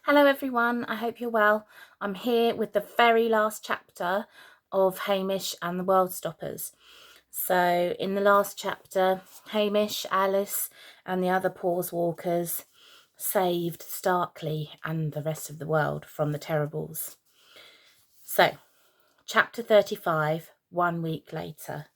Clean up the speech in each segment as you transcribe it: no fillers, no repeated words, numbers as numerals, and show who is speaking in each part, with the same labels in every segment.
Speaker 1: Hello everyone, I hope you're well. I'm here with the very last chapter of Hamish and the Worldstoppers. So in the last chapter, Hamish, Alice and the other Pause Walkers saved Starkley and the rest of the world from the Terribles. So, chapter 35, 1 week later.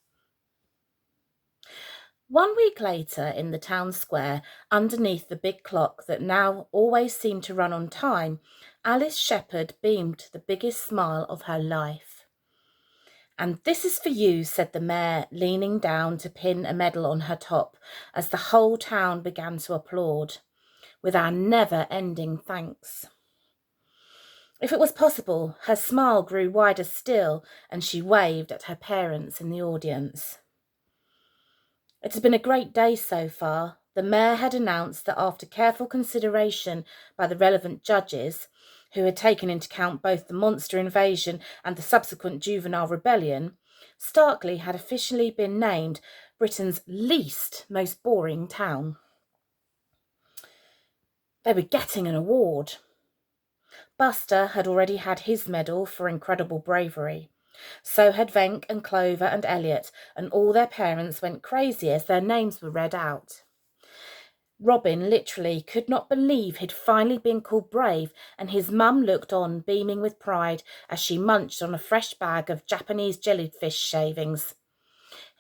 Speaker 1: 1 week later, in the town square, underneath the big clock that now always seemed to run on time, Alice Shepherd beamed the biggest smile of her life. "And this is for you," said the mayor, leaning down to pin a medal on her top, as the whole town began to applaud, "with our never-ending thanks." If it was possible, her smile grew wider still, and she waved at her parents in the audience. It had been a great day so far. The mayor had announced that after careful consideration by the relevant judges, who had taken into account both the monster invasion and the subsequent juvenile rebellion, Starkley had officially been named Britain's least most boring town. They were getting an award. Buster had already had his medal for incredible bravery. So had Venk and Clover and Elliot, and all their parents went crazy as their names were read out. Robin literally could not believe he'd finally been called brave, and his mum looked on, beaming with pride, as she munched on a fresh bag of Japanese jellyfish shavings.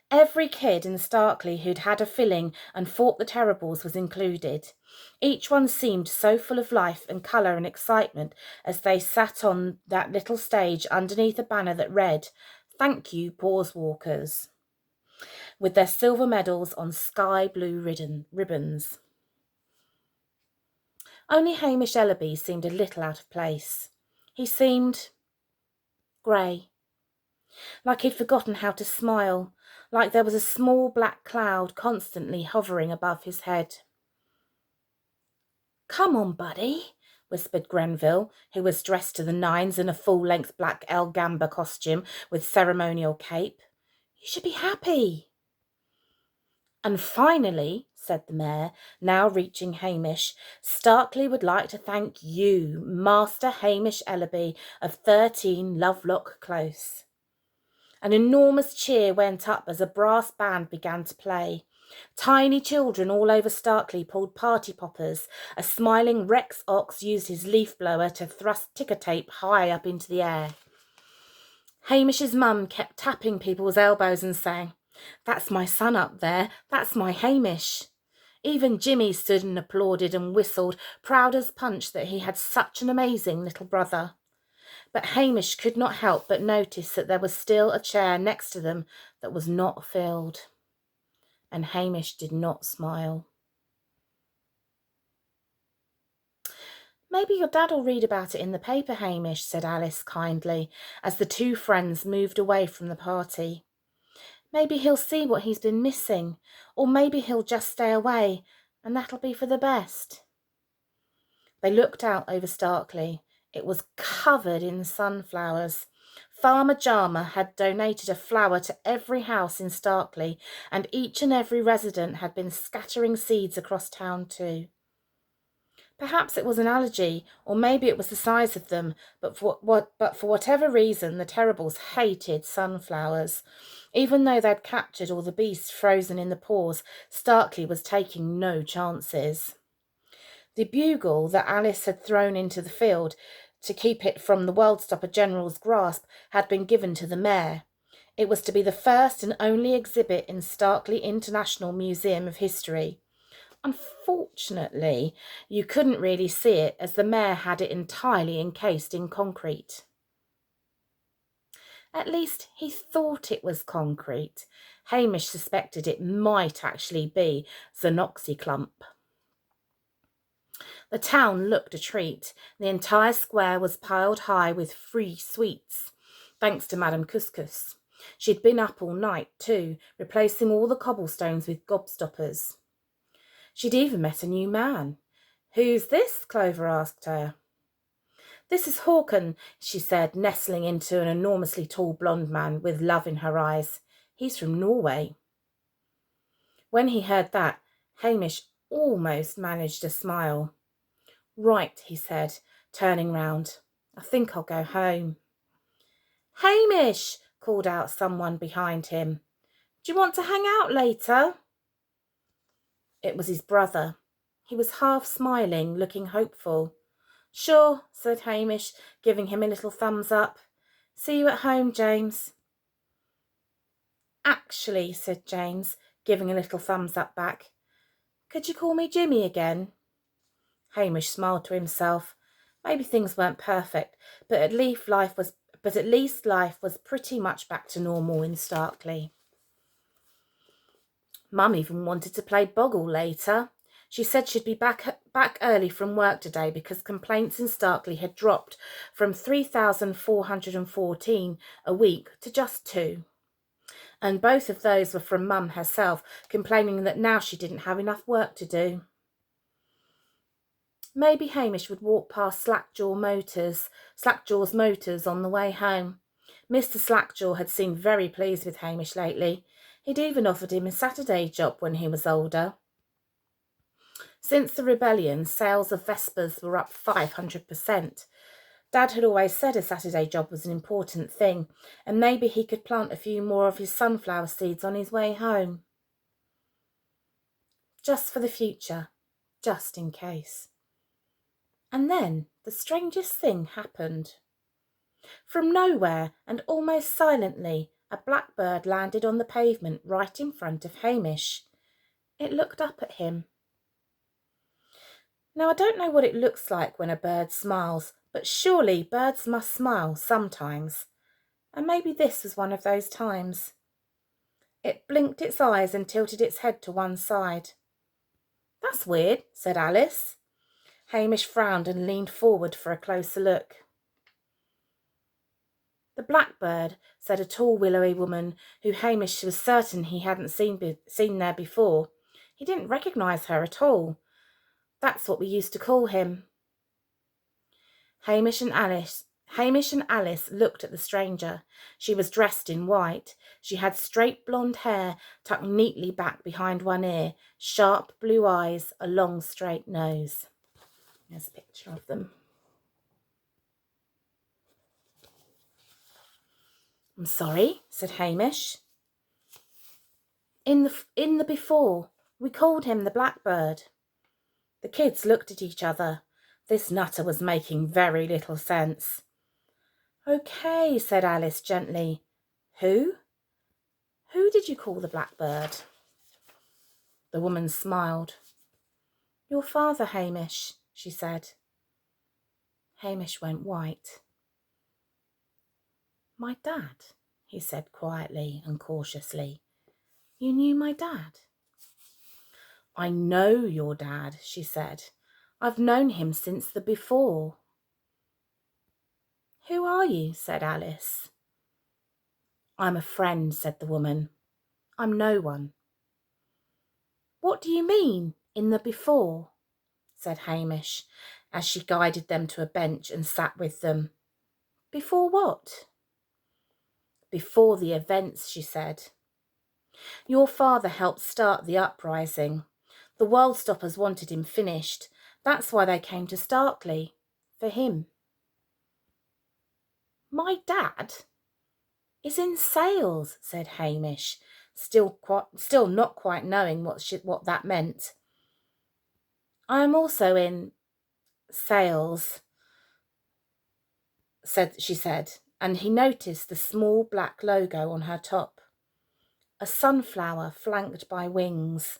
Speaker 1: Every kid in Starkley who'd had a filling and fought the Terribles was included. Each one seemed so full of life and colour and excitement as they sat on that little stage underneath a banner that read, "Thank you, Pause Walkers," with their silver medals on sky blue ribbons. Only Hamish Ellaby seemed a little out of place. He seemed grey, like he'd forgotten how to smile, like there was a small black cloud constantly hovering above his head. "Come on, buddy," whispered Grenville, who was dressed to the nines in a full-length black El Gamba costume with ceremonial cape. "You should be happy." "And finally," said the mayor, now reaching Hamish, "Starkley would like to thank you, Master Hamish Ellaby of 13 Lovelock Close." An enormous cheer went up as a brass band began to play. Tiny children all over Starkley pulled party poppers. A smiling Rex ox used his leaf blower to thrust ticker tape high up into the air. Hamish's mum kept tapping people's elbows and saying, "That's my son up there. That's my Hamish." Even Jimmy stood and applauded and whistled, proud as punch that he had such an amazing little brother. But Hamish could not help but notice that there was still a chair next to them that was not filled. And Hamish did not smile. "Maybe your dad'll read about it in the paper, Hamish," said Alice kindly, as the two friends moved away from the party. "Maybe he'll see what he's been missing, or maybe he'll just stay away, and that'll be for the best." They looked out over Starkley. It was covered in sunflowers. Farmer Jarmer had donated a flower to every house in Starkley, and each and every resident had been scattering seeds across town too. Perhaps it was an allergy, or maybe it was the size of them, but for whatever reason, the Terribles hated sunflowers. Even though they'd captured all the beasts frozen in the paws, Starkley was taking no chances. The bugle that Alice had thrown into the field to keep it from the Worldstopper General's grasp had been given to the mayor. It was to be the first and only exhibit in Starkley International Museum of History. Unfortunately, you couldn't really see it as the mayor had it entirely encased in concrete. At least he thought it was concrete. Hamish suspected it might actually be Xenoxyclump. The town looked a treat. The entire square was piled high with free sweets, thanks to Madame Couscous. She'd been up all night, too, replacing all the cobblestones with gobstoppers. She'd even met a new man. "Who's this?" Clover asked her. "This is Håkon," she said, nestling into an enormously tall blonde man with love in her eyes. "He's from Norway." When he heard that, Hamish almost managed a smile. "Right," he said, turning round. I think I'll go home. Hamish, called out someone behind him. Do you want to hang out later? It was his brother. He was half smiling, looking hopeful. Sure, said Hamish, giving him a little thumbs up. See you at home, James. Actually, said James, giving a little thumbs up back, could you call me Jimmy again? Hamish smiled to himself. Maybe things weren't perfect, but at least life was pretty much back to normal in Starkley. Mum even wanted to play Boggle later. She said she'd be back early from work today because complaints in Starkley had dropped from 3,414 a week to just 2. And both of those were from Mum herself, complaining that now she didn't have enough work to do. Maybe Hamish would walk past Slackjaw's motors on the way home. Mr. Slackjaw had seemed very pleased with Hamish lately. He'd even offered him a Saturday job when he was older. Since the rebellion, sales of Vespers were up 500%. Dad had always said a Saturday job was an important thing, and maybe he could plant a few more of his sunflower seeds on his way home. Just for the future, just in case. And then the strangest thing happened. From nowhere and almost silently, a blackbird landed on the pavement right in front of Hamish. It looked up at him. Now, I don't know what it looks like when a bird smiles, but surely birds must smile sometimes. And maybe this was one of those times. It blinked its eyes and tilted its head to one side. That's weird, said Alice. Hamish frowned and leaned forward for a closer look. The blackbird, said a tall, willowy woman who Hamish was certain he hadn't seen there before. He didn't recognise her at all. That's what we used to call him. Hamish and Alice looked at the stranger. She was dressed in white. She had straight blonde hair tucked neatly back behind one ear, sharp blue eyes, a long straight nose. There's a picture of them. I'm sorry, said Hamish. In the before, we called him the Blackbird. The kids looked at each other. This nutter was making very little sense. Okay, said Alice gently. Who? Who did you call the Blackbird? The woman smiled. Your father, Hamish, she said. Hamish went white. My dad, he said quietly and cautiously. You knew my dad? I know your dad, she said. I've known him since the before. Who are you? Said Alice. I'm a friend, said the woman. I'm no one. What do you mean, in the before? Said Hamish, as she guided them to a bench and sat with them. Before what? Before the events, she said. Your father helped start the uprising. The Worldstoppers wanted him finished. That's why they came to Starkley. For him. My dad is in sales, said Hamish, still not quite knowing what that meant. I am also in sales, she said, and he noticed the small black logo on her top. A sunflower flanked by wings.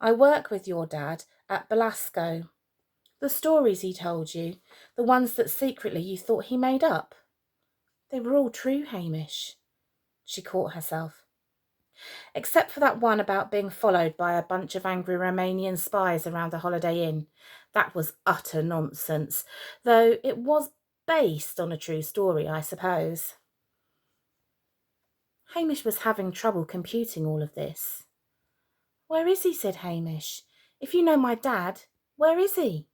Speaker 1: I work with your dad at Belasco. The stories he told you, the ones that secretly you thought he made up. They were all true, Hamish. She caught herself. Except for that one about being followed by a bunch of angry Romanian spies around the Holiday Inn. That was utter nonsense, though it was based on a true story, I suppose. Hamish was having trouble computing all of this. Where is he? Said Hamish. If you know my dad, where is he?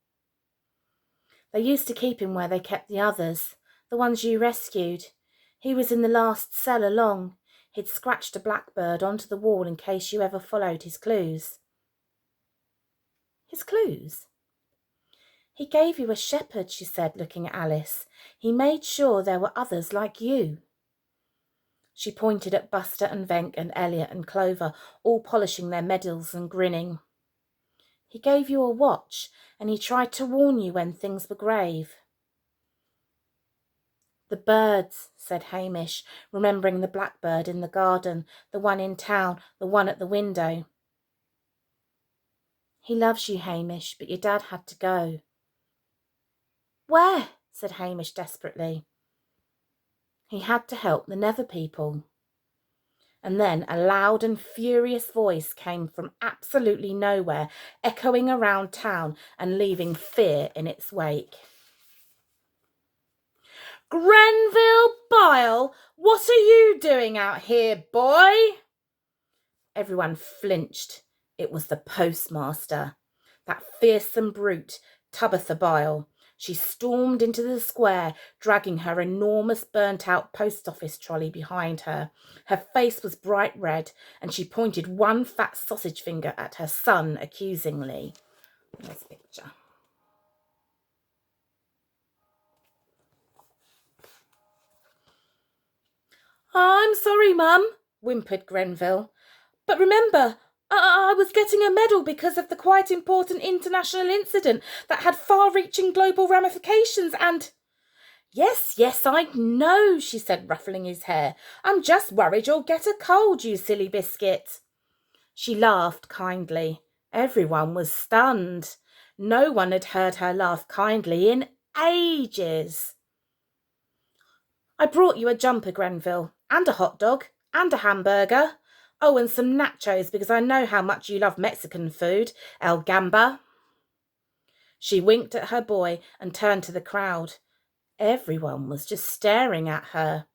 Speaker 1: They used to keep him where they kept the others, the ones you rescued. He was in the last cell along. He'd scratched a blackbird onto the wall in case you ever followed his clues. His clues? He gave you a shepherd, she said, looking at Alice. He made sure there were others like you. She pointed at Buster and Venk and Elliot and Clover, all polishing their medals and grinning. He gave you a watch, and he tried to warn you when things were grave. The birds, said Hamish, remembering the blackbird in the garden, the one in town, the one at the window. He loves you, Hamish, but your dad had to go. Where? Said Hamish desperately. He had to help the Nether people. And then a loud and furious voice came from absolutely nowhere, echoing around town and leaving fear in its wake. Grenville Bile, what are you doing out here, boy? Everyone flinched. It was the postmaster, that fearsome brute, Tabitha Bile. She stormed into the square, dragging her enormous burnt-out post office trolley behind her. Her face was bright red, and she pointed one fat sausage finger at her son accusingly. There's a picture. I'm sorry, Mum, whimpered Grenville. But remember, I was getting a medal because of the quite important international incident that had far-reaching global ramifications and... Yes, I know, she said, ruffling his hair. I'm just worried you'll get a cold, you silly biscuit. She laughed kindly. Everyone was stunned. No one had heard her laugh kindly in ages. I brought you a jumper, Grenville, and a hot dog, and a hamburger. Oh, and some nachos, because I know how much you love Mexican food, El Gamba. She winked at her boy and turned to the crowd. Everyone was just staring at her.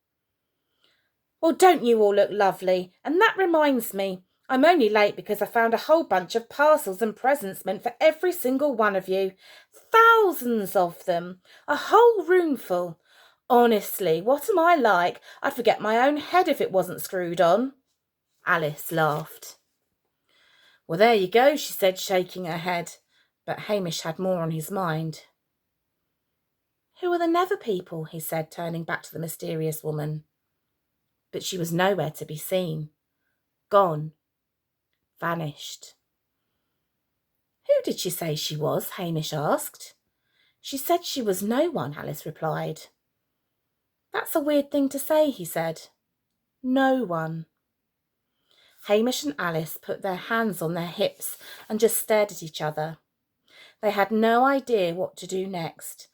Speaker 1: Well, don't you all look lovely? And that reminds me, I'm only late because I found a whole bunch of parcels and presents meant for every single one of you. Thousands of them. A whole roomful. Honestly, what am I like? I'd forget my own head if it wasn't screwed on. Alice laughed. Well, there you go, she said, shaking her head. But Hamish had more on his mind. Who are the Nether people? He said, turning back to the mysterious woman. But she was nowhere to be seen. Gone. Vanished. Who did she say she was? Hamish asked. She said she was no one, Alice replied. That's a weird thing to say, he said. No one. Hamish and Alice put their hands on their hips and just stared at each other. They had no idea what to do next.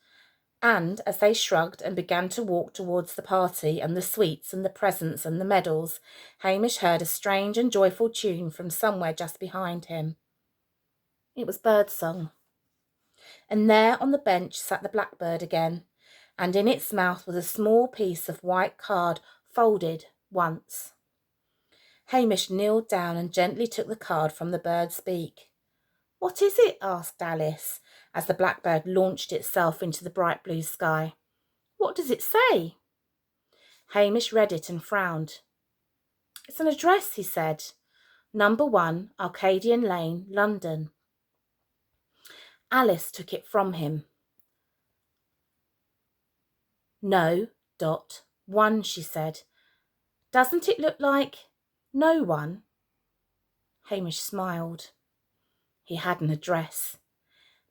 Speaker 1: And as they shrugged and began to walk towards the party and the sweets and the presents and the medals, Hamish heard a strange and joyful tune from somewhere just behind him. It was birdsong. And there on the bench sat the blackbird again, and in its mouth was a small piece of white card folded once. Hamish kneeled down and gently took the card from the bird's beak. What is it? Asked Alice, as the blackbird launched itself into the bright blue sky. What does it say? Hamish read it and frowned. It's an address, he said. Number 1, Arcadian Lane, London. Alice took it from him. No, 1, she said. Doesn't it look like no one? Hamish smiled. He had an address.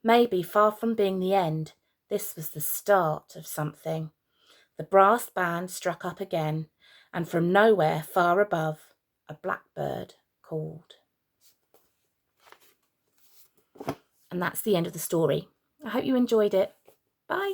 Speaker 1: Maybe, far from being the end, this was the start of something. The brass band struck up again, and from nowhere far above, a blackbird called. And that's the end of the story. I hope you enjoyed it. Bye.